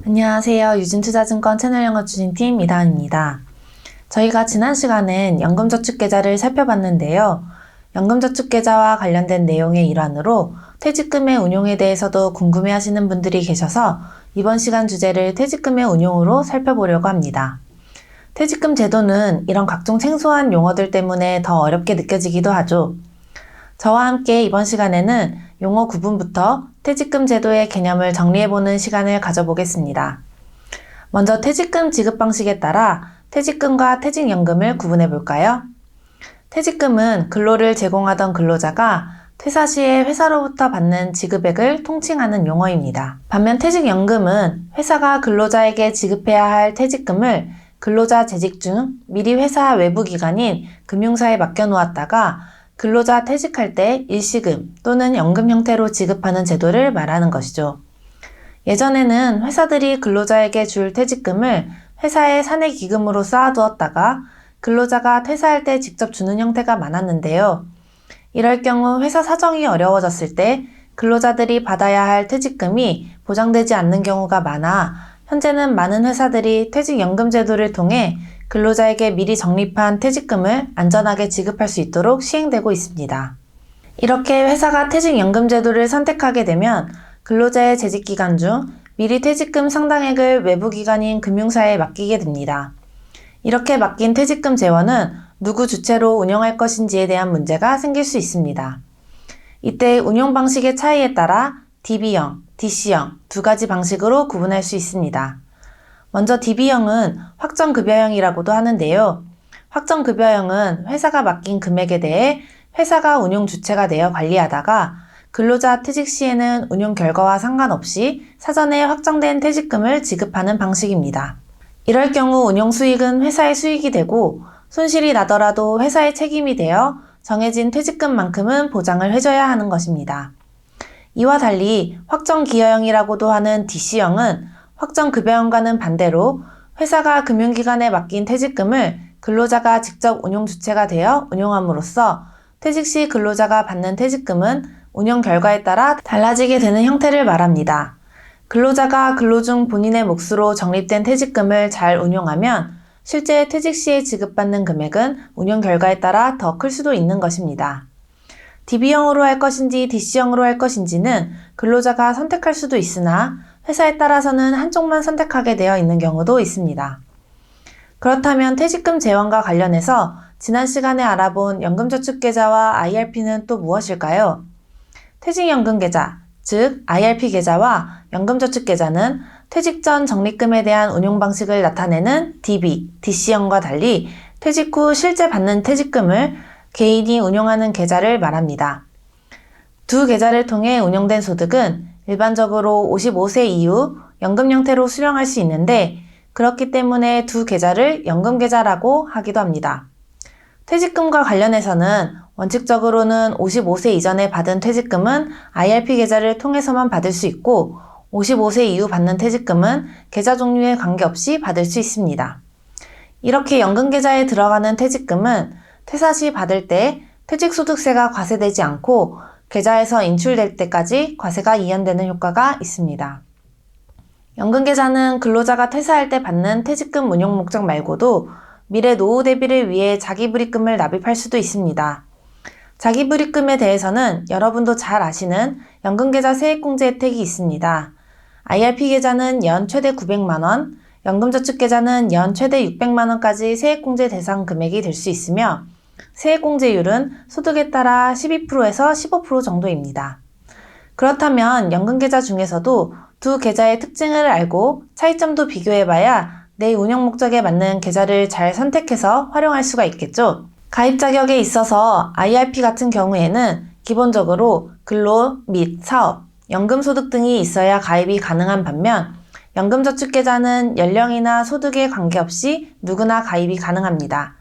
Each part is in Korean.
안녕하세요. 유진투자증권 채널 영어 추진팀 이다은입니다. 저희가 지난 시간엔 연금저축계좌를 살펴봤는데요. 연금저축계좌와 관련된 내용의 일환으로 퇴직금의 운용에 대해서도 궁금해하시는 분들이 계셔서 이번 시간 주제를 퇴직금의 운용으로 살펴보려고 합니다. 퇴직금 제도는 이런 각종 생소한 용어들 때문에 더 어렵게 느껴지기도 하죠. 저와 함께 이번 시간에는 용어 구분부터 퇴직금 제도의 개념을 정리해보는 시간을 가져보겠습니다. 먼저 퇴직금 지급 방식에 따라 퇴직금과 퇴직연금을 구분해볼까요? 퇴직금은 근로를 제공하던 근로자가 퇴사 시에 회사로부터 받는 지급액을 통칭하는 용어입니다. 반면 퇴직연금은 회사가 근로자에게 지급해야 할 퇴직금을 근로자 재직 중 미리 회사 외부 기관인 금융사에 맡겨놓았다가 근로자 퇴직할 때 일시금 또는 연금 형태로 지급하는 제도를 말하는 것이죠. 예전에는 회사들이 근로자에게 줄 퇴직금을 회사의 사내기금으로 쌓아두었다가 근로자가 퇴사할 때 직접 주는 형태가 많았는데요. 이럴 경우 회사 사정이 어려워졌을 때 근로자들이 받아야 할 퇴직금이 보장되지 않는 경우가 많아 현재는 많은 회사들이 퇴직연금 제도를 통해 근로자에게 미리 적립한 퇴직금을 안전하게 지급할 수 있도록 시행되고 있습니다. 이렇게 회사가 퇴직연금 제도를 선택하게 되면 근로자의 재직기간 중 미리 퇴직금 상당액을 외부기관인 금융사에 맡기게 됩니다. 이렇게 맡긴 퇴직금 재원은 누구 주체로 운영할 것인지에 대한 문제가 생길 수 있습니다. 이때 운용 방식의 차이에 따라 DB형, DC형 두 가지 방식으로 구분할 수 있습니다. 먼저 DB형은 확정급여형이라고도 하는데요. 확정급여형은 회사가 맡긴 금액에 대해 회사가 운용 주체가 되어 관리하다가 근로자 퇴직 시에는 운용 결과와 상관없이 사전에 확정된 퇴직금을 지급하는 방식입니다. 이럴 경우 운용 수익은 회사의 수익이 되고 손실이 나더라도 회사의 책임이 되어 정해진 퇴직금만큼은 보장을 해줘야 하는 것입니다. 이와 달리 확정기여형이라고도 하는 DC형은 확정급여형과는 반대로 회사가 금융기관에 맡긴 퇴직금을 근로자가 직접 운용 주체가 되어 운용함으로써 퇴직 시 근로자가 받는 퇴직금은 운용 결과에 따라 달라지게 되는 형태를 말합니다. 근로자가 근로 중 본인의 몫으로 적립된 퇴직금을 잘 운용하면 실제 퇴직 시에 지급받는 금액은 운용 결과에 따라 더 클 수도 있는 것입니다. DB형으로 할 것인지 DC형으로 할 것인지는 근로자가 선택할 수도 있으나 회사에 따라서는 한쪽만 선택하게 되어 있는 경우도 있습니다. 그렇다면 퇴직금 재원과 관련해서 지난 시간에 알아본 연금저축계좌와 IRP는 또 무엇일까요? 퇴직연금계좌, 즉 IRP 계좌와 연금저축계좌는 퇴직 전 적립금에 대한 운용 방식을 나타내는 DB, DC형과 달리 퇴직 후 실제 받는 퇴직금을 개인이 운용하는 계좌를 말합니다. 두 계좌를 통해 운용된 소득은 일반적으로 55세 이후 연금 형태로 수령할 수 있는데 그렇기 때문에 두 계좌를 연금계좌라고 하기도 합니다. 퇴직금과 관련해서는 원칙적으로는 55세 이전에 받은 퇴직금은 IRP 계좌를 통해서만 받을 수 있고 55세 이후 받는 퇴직금은 계좌 종류에 관계없이 받을 수 있습니다. 이렇게 연금계좌에 들어가는 퇴직금은 퇴사 시 받을 때 퇴직소득세가 과세되지 않고 계좌에서 인출될 때까지 과세가 이연되는 효과가 있습니다. 연금계좌는 근로자가 퇴사할 때 받는 퇴직금 운용 목적 말고도 미래 노후 대비를 위해 자기불입금을 납입할 수도 있습니다. 자기불입금에 대해서는 여러분도 잘 아시는 연금계좌 세액공제 혜택이 있습니다. IRP 계좌는 연 최대 900만원, 연금저축계좌는 연 최대 600만원까지 세액공제 대상 금액이 될 수 있으며 세액공제율은 소득에 따라 12%에서 15% 정도입니다. 그렇다면 연금계좌 중에서도 두 계좌의 특징을 알고 차이점도 비교해봐야 내 운영 목적에 맞는 계좌를 잘 선택해서 활용할 수가 있겠죠. 가입 자격에 있어서 IRP 같은 경우에는 기본적으로 근로 및 사업, 연금소득 등이 있어야 가입이 가능한 반면 연금저축계좌는 연령이나 소득에 관계없이 누구나 가입이 가능합니다.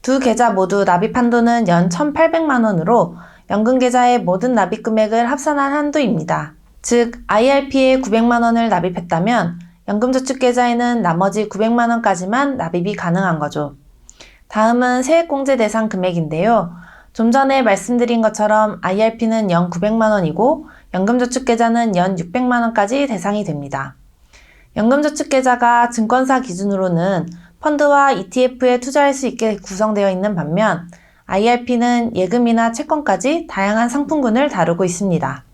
두 계좌 모두 납입 한도는 연 1,800만원으로 연금계좌의 모든 납입 금액을 합산한 한도입니다. 즉 IRP에 900만원을 납입했다면 연금저축계좌에는 나머지 900만원까지만 납입이 가능한 거죠. 다음은 세액공제 대상 금액인데요. 좀 전에 말씀드린 것처럼 IRP는 연 900만원이고 연금저축계좌는 연 600만원까지 대상이 됩니다. 연금저축계좌가 증권사 기준으로는 펀드와 ETF에 투자할 수 있게 구성되어 있는 반면 IRP는 예금이나 채권까지 다양한 상품군을 다루고 있습니다.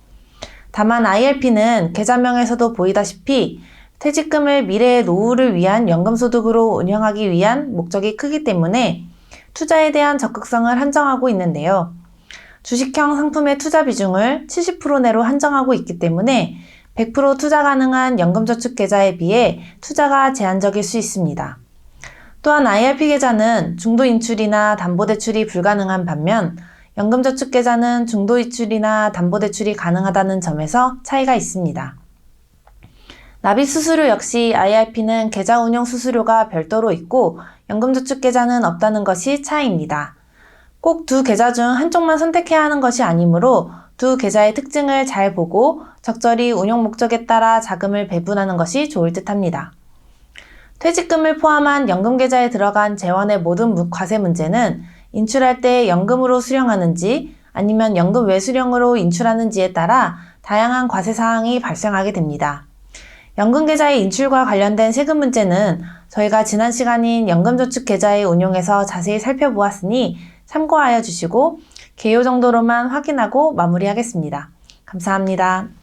다만 IRP는 계좌명에서도 보이다시피 퇴직금을 미래의 노후를 위한 연금소득으로 운영하기 위한 목적이 크기 때문에 투자에 대한 적극성을 한정하고 있는데요. 주식형 상품의 투자 비중을 70% 내로 한정하고 있기 때문에 100% 투자 가능한 연금저축계좌에 비해 투자가 제한적일 수 있습니다. 또한 IRP 계좌는 중도 인출이나 담보대출이 불가능한 반면 연금저축계좌는 중도 인출이나 담보대출이 가능하다는 점에서 차이가 있습니다. 납입수수료 역시 IRP는 계좌 운영 수수료가 별도로 있고 연금저축계좌는 없다는 것이 차이입니다. 꼭 두 계좌 중 한쪽만 선택해야 하는 것이 아니므로 두 계좌의 특징을 잘 보고 적절히 운용 목적에 따라 자금을 배분하는 것이 좋을 듯합니다. 퇴직금을 포함한 연금계좌에 들어간 재원의 모든 과세 문제는 인출할 때 연금으로 수령하는지 아니면 연금 외수령으로 인출하는지에 따라 다양한 과세 사항이 발생하게 됩니다. 연금계좌의 인출과 관련된 세금 문제는 저희가 지난 시간인 연금저축계좌의 운용에서 자세히 살펴보았으니 참고하여 주시고 개요 정도로만 확인하고 마무리하겠습니다. 감사합니다.